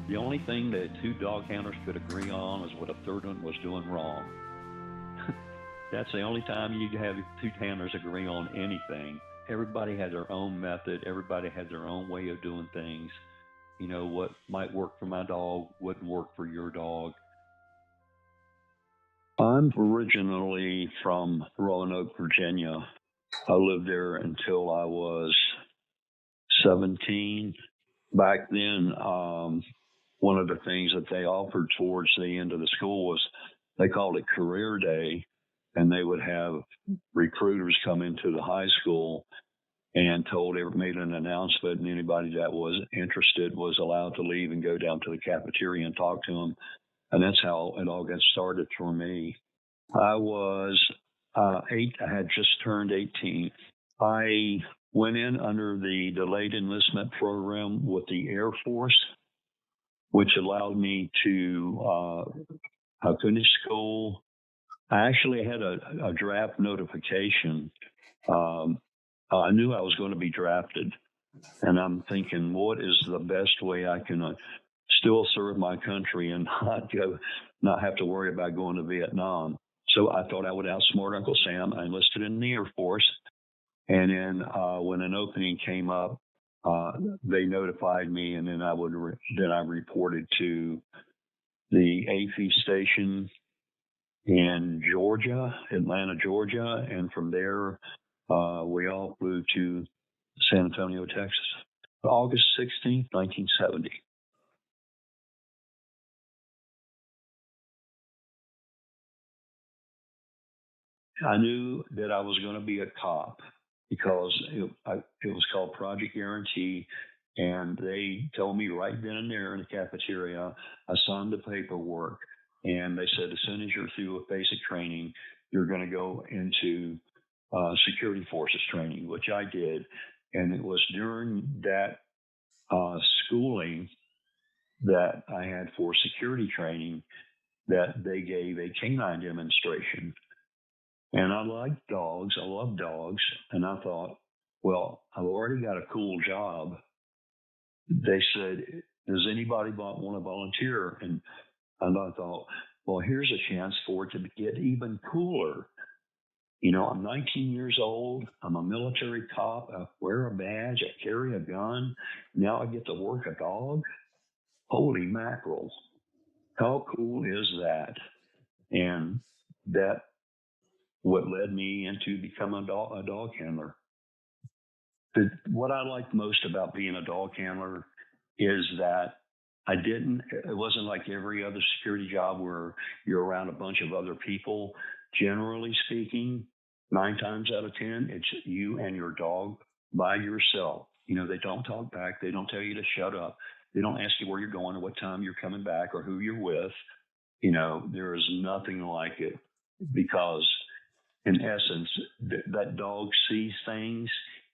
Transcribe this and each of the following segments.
The only thing that two dog handlers could agree on is what a third one was doing wrong. That's the only time you have two handlers agree on anything. Everybody had their own method. Everybody had their own way of doing things. You know, what might work for my dog wouldn't work for your dog. I'm originally from Roanoke, Virginia. I lived there until I was 17. Back then, one of the things that they offered towards the end of the school was they called it Career Day, and they would have recruiters come into the high school and made an announcement, and anybody that was interested was allowed to leave and go down to the cafeteria and talk to them. And that's how it all got started for me. I was eight. I had just turned 18. I went in under the delayed enlistment program with the Air Force, which allowed me to finish school. I actually had a draft notification. I knew I was going to be drafted, and I'm thinking, what is the best way I can still serve my country and not have to worry about going to Vietnam? So I thought I would outsmart Uncle Sam. I enlisted in the Air Force, and then when an opening came up, they notified me, and then I reported to the AFI station in Georgia, Atlanta, Georgia, and from there we all flew to San Antonio, Texas, August 16th, 1970. I knew that I was going to be a cop because it was called Project Guarantee. And they told me right then and there in the cafeteria, I signed the paperwork. And they said, as soon as you're through with basic training, you're going to go into security forces training, which I did. And it was during that schooling that I had for security training that they gave a canine demonstration. And I like dogs. I love dogs. And I thought, well, I've already got a cool job. They said, does anybody want to volunteer? And I thought, well, here's a chance for it to get even cooler. You know, I'm 19 years old. I'm a military cop. I wear a badge. I carry a gun. Now I get to work a dog. Holy mackerel. How cool is that? And that what led me into becoming a dog handler. What I liked most about being a dog handler is that it wasn't like every other security job where you're around a bunch of other people. Generally speaking, 9 times out of 10, it's you and your dog by yourself. You know, they don't talk back. They don't tell you to shut up. They don't ask you where you're going or what time you're coming back or who you're with. You know, there is nothing like it because in essence, that dog sees things,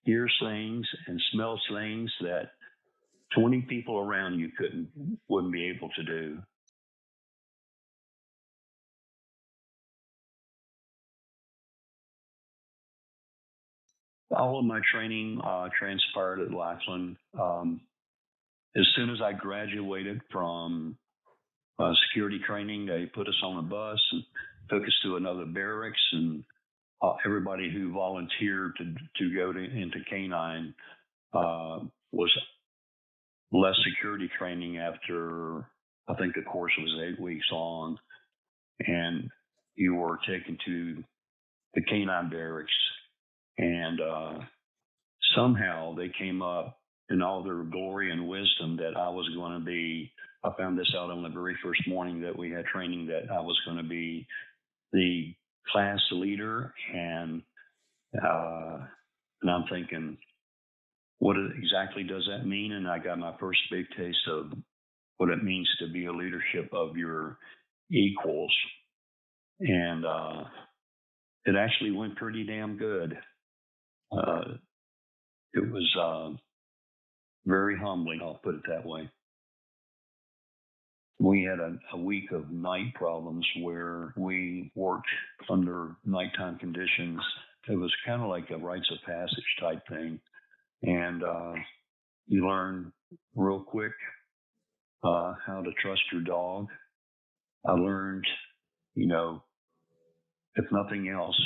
hears things, and smells things that 20 people around you wouldn't be able to do. All of my training transpired at Lackland. As soon as I graduated from security training, they put us on a bus and took us to another barracks, and everybody who volunteered to go into canine was less security training after I think the course was 8 weeks long, and you were taken to the canine barracks, and somehow they came up in all their glory and wisdom that I was going to be. I found this out on the very first morning that we had training that I was going to be the class leader, and I'm thinking, what exactly does that mean? And I got my first big taste of what it means to be a leadership of your equals. And it actually went pretty damn good. Uh, it was very humbling, I'll put it that way. We had a week of night problems where we worked under nighttime conditions. It was kind of like a rites of passage type thing. And you learn real quick how to trust your dog. I learned, you know, if nothing else,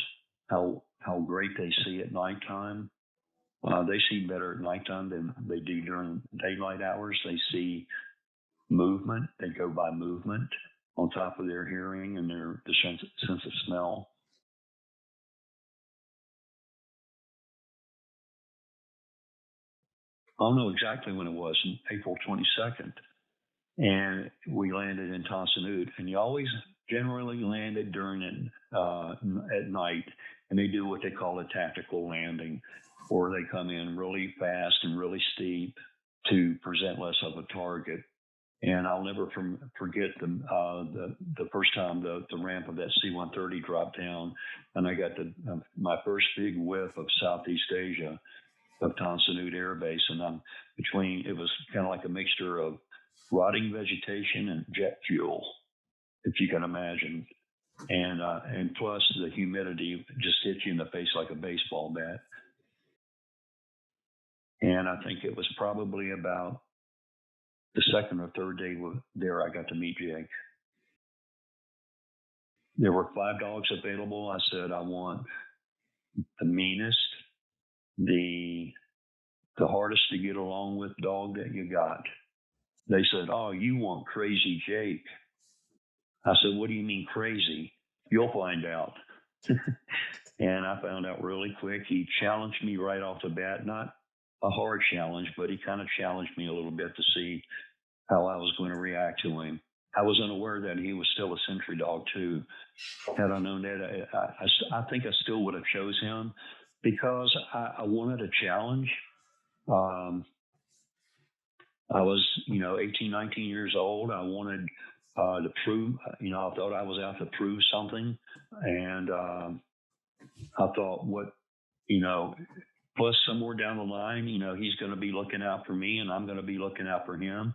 how great they see at nighttime. They see better at nighttime than they do during daylight hours. They see movement. They go by movement on top of their hearing and their the sense of smell. I don't know exactly when it was, April 22nd. And we landed in Smoot. And you always generally landed during at night, and they do what they call a tactical landing, or they come in really fast and really steep to present less of a target. And I'll never forget the first time the ramp of that C-130 dropped down, and I got my first big whiff of Southeast Asia, of Tan Son Nhut Air Base, and I'm between. It was kind of like a mixture of rotting vegetation and jet fuel, if you can imagine, and plus the humidity just hit you in the face like a baseball bat. And I think it was probably about the second or third day there I got to meet Jake. There were 5 dogs available. I said I want the meanest, the hardest to get along with dog that you got. They said, "Oh, you want Crazy Jake." I said, "What do you mean crazy?" "You'll find out." And I found out really quick. He challenged me right off the bat, not a hard challenge, but he kind of challenged me a little bit to see how I was going to react to him. I was unaware that he was still a sentry dog too. Had I known that, I think I still would have chose him because I wanted a challenge. Um, I was, 18, 19 years old. I wanted to prove, I thought I was out to prove something. And I thought, plus somewhere down the line, he's going to be looking out for me and I'm going to be looking out for him.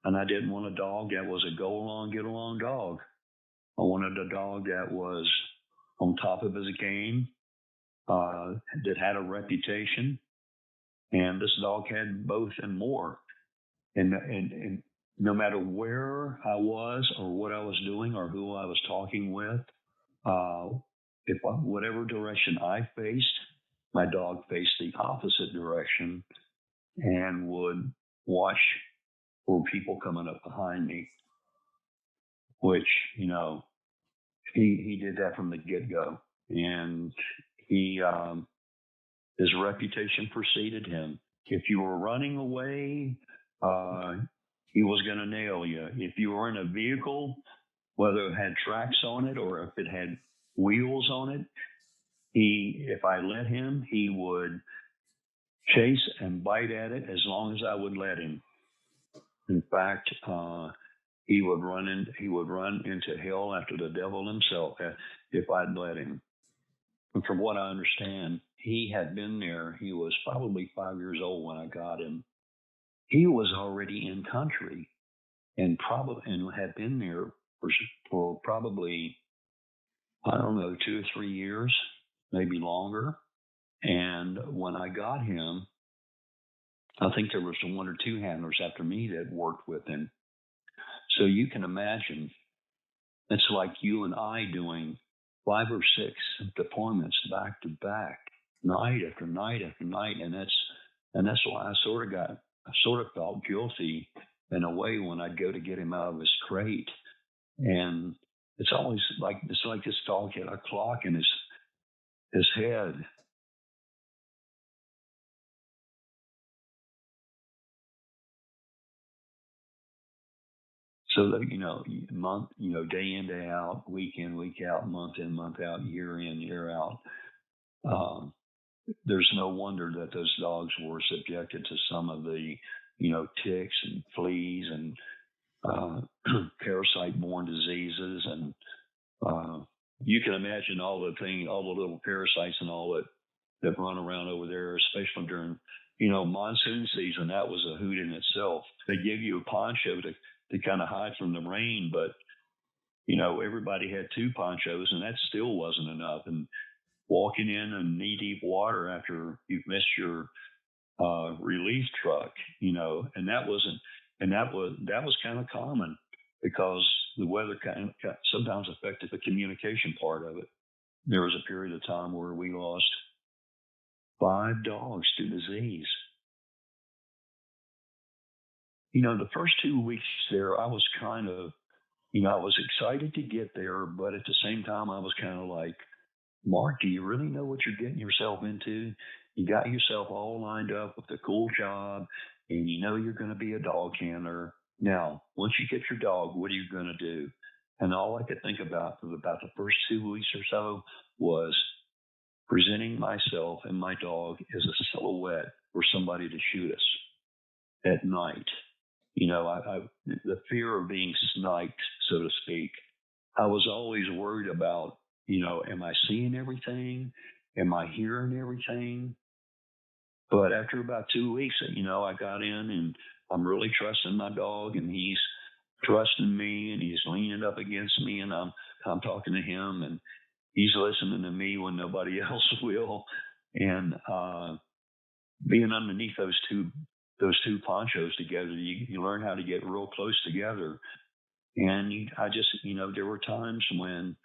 And I didn't want a dog that was a go along, get along dog. I wanted a dog that was on top of his game, that had a reputation. And this dog had both and more. And no matter where I was or what I was doing or who I was talking with, uh, whatever direction I faced, my dog faced the opposite direction and would watch for people coming up behind me, which, he did that from the get go. And he, his reputation preceded him. If you were running away, uh, he was going to nail you. If you were in a vehicle, whether it had tracks on it or if it had wheels on it, if I let him, he would chase and bite at it as long as I would let him. In fact, he would run into hell after the devil himself if I'd let him. And from what I understand, he had been there. He was probably 5 years old when I got him. He was already in country and had been there for probably, I don't know, 2 or 3 years, maybe longer. And when I got him, I think there was 1 or 2 handlers after me that worked with him. So you can imagine, it's like you and I doing 5 or 6 deployments back to back, night after night after night, and that's why I sort of felt guilty in a way when I'd go to get him out of his crate, and it's like this dog had a clock in his head. So that, day in, day out, week in, week out, month in, month out, year in, year out. There's no wonder that those dogs were subjected to some of the, ticks and fleas and parasite-borne diseases, and you can imagine all the little parasites and all that run around over there, especially during, monsoon season. That was a hoot in itself. They give you a poncho to kind of hide from the rain, but everybody had 2 ponchos, and that still wasn't enough. And walking in knee-deep water after you've missed your relief truck, and that wasn't. and that was kind of common because the weather sometimes affected the communication part of it. There was a period of time where we lost 5 dogs to disease. The first 2 weeks there, I was kind of, I was excited to get there, but at the same time, I was kind of like, Mark, do you really know what you're getting yourself into? You got yourself all lined up with a cool job, and you know you're going to be a dog handler. Now, once you get your dog, what are you going to do? And all I could think about for about the first 2 weeks or so was presenting myself and my dog as a silhouette for somebody to shoot us at night. The fear of being sniped, so to speak. I was always worried about, am I seeing everything? Am I hearing everything? But after about 2 weeks, I got in and I'm really trusting my dog, and he's trusting me, and he's leaning up against me, and I'm talking to him, and he's listening to me when nobody else will. And being underneath those two ponchos together, you learn how to get real close together. And I just, there were times when,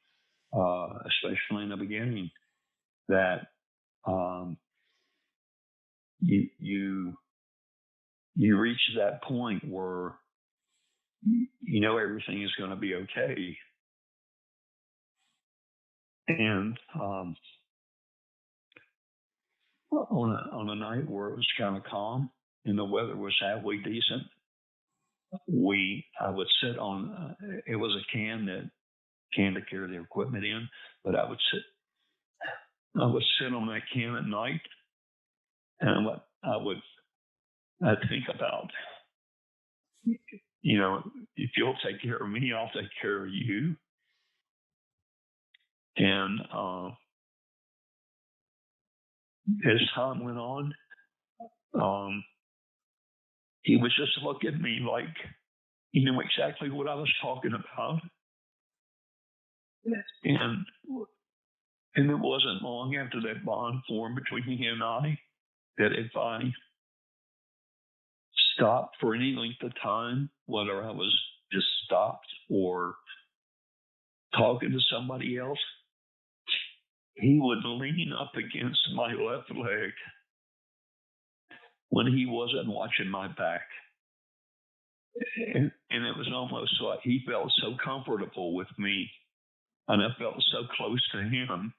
especially in the beginning, that you reach that point where everything is going to be okay. And on a night where it was kind of calm and the weather was halfway decent, I would sit on. It was a can to carry the equipment in, but I would sit on that can at night, and I'd think about, if you'll take care of me, I'll take care of you. And as time went on, he would just look at me like he knew exactly what I was talking about. And it wasn't long after that bond formed between he and I that if I stopped for any length of time, whether I was just stopped or talking to somebody else, he would lean up against my left leg when he wasn't watching my back. And it was almost like he felt so comfortable with me, and I felt so close to him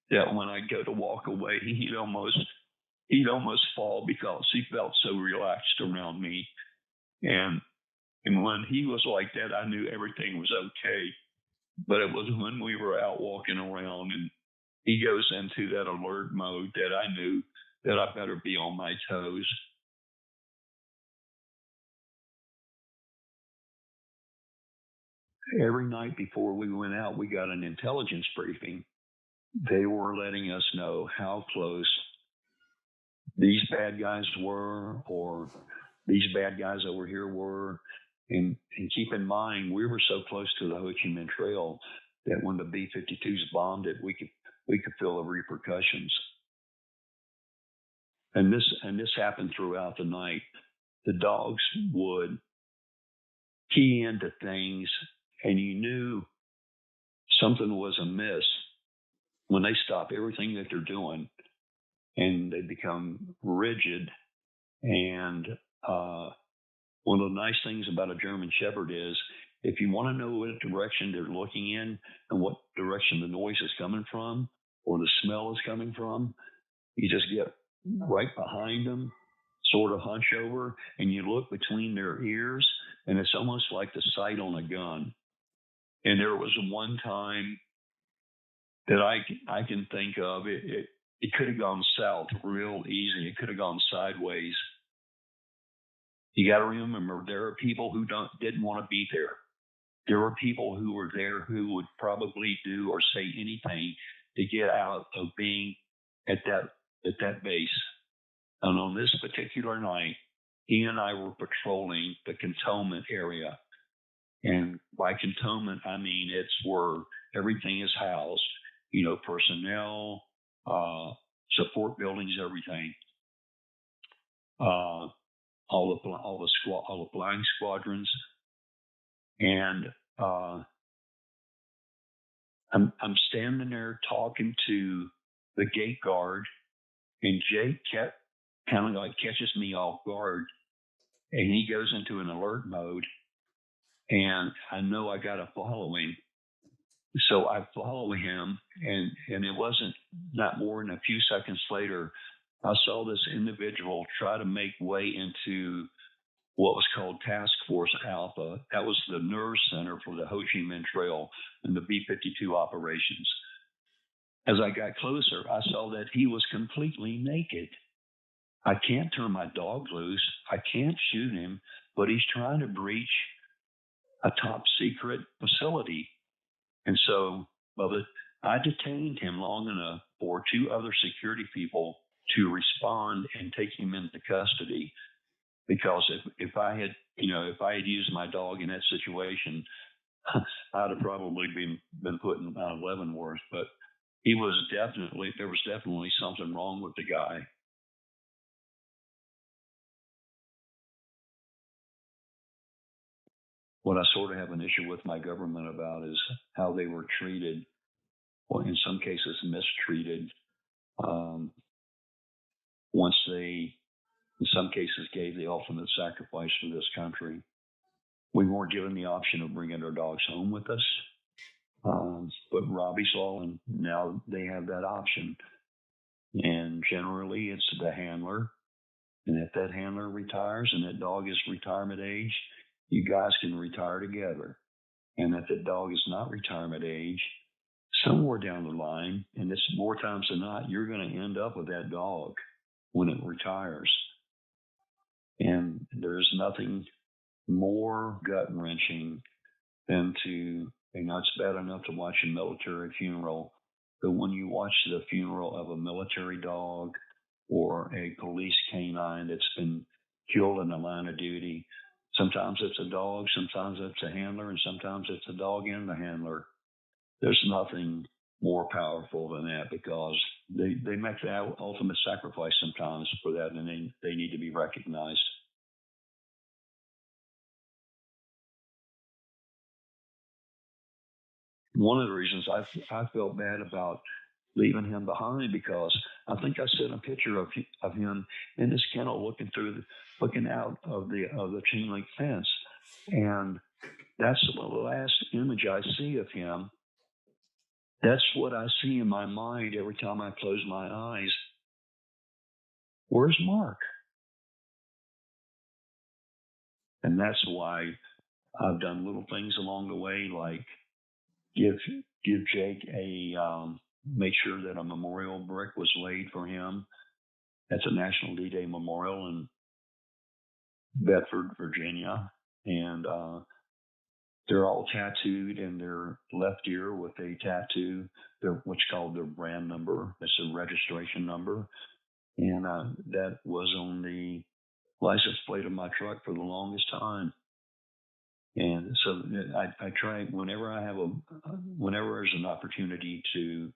that when I go to walk away, he'd almost fall because he felt so relaxed around me. And when he was like that, I knew everything was okay. But it was when we were out walking around and he goes into that alert mode that I knew that I better be on my toes. Every night before we went out, we got an intelligence briefing. They were letting us know how close these bad guys were, or these bad guys over here were. And keep in mind, we were so close to the Ho Chi Minh Trail that when the B-52s bombed it, we could feel the repercussions. And this happened throughout the night. The dogs would key into things, and you knew something was amiss when they stop everything that they're doing and they become rigid. And one of the nice things about a German Shepherd is if you want to know what direction they're looking in and what direction the noise is coming from or the smell is coming from, you just get right behind them, sort of hunch over, and you look between their ears, and it's almost like the sight on a gun. And there was one time that I can think of, it could have gone south real easy. It could have gone sideways. You got to remember, there are people who didn't want to be there. There were people who were there who would probably do or say anything to get out of being at that base. And on this particular night, he and I were patrolling the cantonment area. And by cantonment, I mean it's where everything is housed, personnel, support buildings, everything. all the flying squadrons, and I'm standing there talking to the gate guard, and Jake kept kind of like catches me off guard, and he goes into an alert mode, and I know I got to follow him. So I follow him, and it wasn't not more than a few seconds later, I saw this individual try to make way into what was called Task Force Alpha. That was the nerve center for the Ho Chi Minh Trail and the B-52 operations. As I got closer, I saw that he was completely naked. I can't turn my dog loose. I can't shoot him, but he's trying to breach a top secret facility. And so, I detained him long enough for two other security people to respond and take him into custody. Because if I had used my dog in that situation, I'd have probably been put in Leavenworth. But there was definitely something wrong with the guy. What I sort of have an issue with my government about is how they were treated, or in some cases mistreated, once they, in some cases, gave the ultimate sacrifice for this country. We weren't given the option of bringing our dogs home with us, but Robbie's Law, and now they have that option. And generally, it's the handler. And if that handler retires and that dog is retirement age, you guys can retire together. And if that dog is not retirement age, somewhere down the line, and it's more times than not, you're going to end up with that dog when it retires. And there's nothing more gut wrenching than it's bad enough to watch a military funeral, but when you watch the funeral of a military dog or a police canine that's been killed in the line of duty, sometimes it's a dog, sometimes it's a handler, and sometimes it's a dog and the handler. There's nothing more powerful than that, because they make the ultimate sacrifice sometimes for that, and they need to be recognized. One of the reasons I felt bad about leaving him behind, because I think I sent a picture of him in his kennel looking out of the chain link fence, and that's the last image I see of him. That's what I see in my mind every time I close my eyes. Where's Mark? And that's why I've done little things along the way, like give Jake make sure that a memorial brick was laid for him. That's a National D-Day memorial in Bedford, Virginia, and they're all tattooed in their left ear with a tattoo, what's called their brand number. That's a registration number, and that was on the license plate of my truck for the longest time. And so I try whenever there's an opportunity to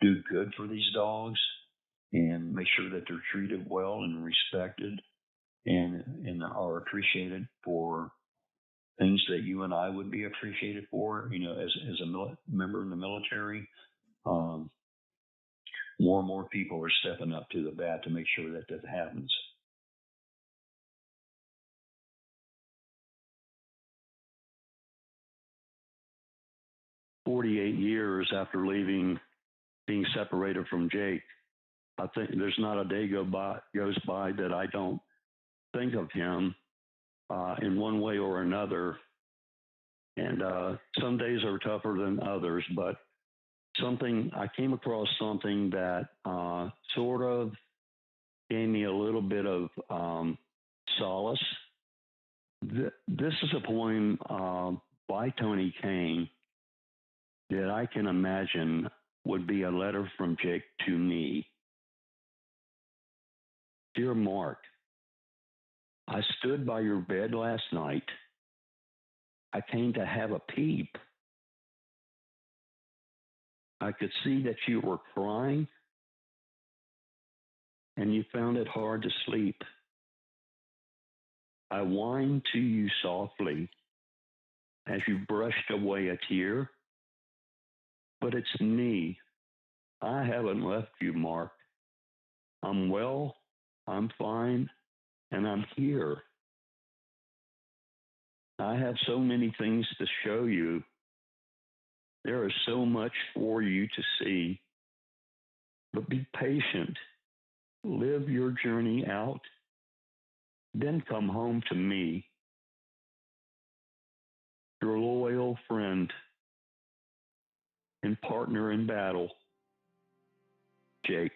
do good for these dogs and make sure that they're treated well and respected and are appreciated for things that you and I would be appreciated for, as a member in the military. More and more people are stepping up to the bat to make sure that happens. "48 years after being separated from Jake, I think there's not a day goes by that I don't think of him in one way or another. And some days are tougher than others, but I came across something that sort of gave me a little bit of solace. This is a poem by Tony Kane that I can imagine would be a letter from Jake to me. Dear Mark, I stood by your bed last night. I came to have a peep. I could see that you were crying. and you found it hard to sleep. I whined to you softly as you brushed away a tear, but it's me. I haven't left you, Mark. I'm well, I'm fine, and I'm here. I have so many things to show you. There is so much for you to see. But be patient. Live your journey out. Then come home to me, your loyal friend and partner in battle, Jake.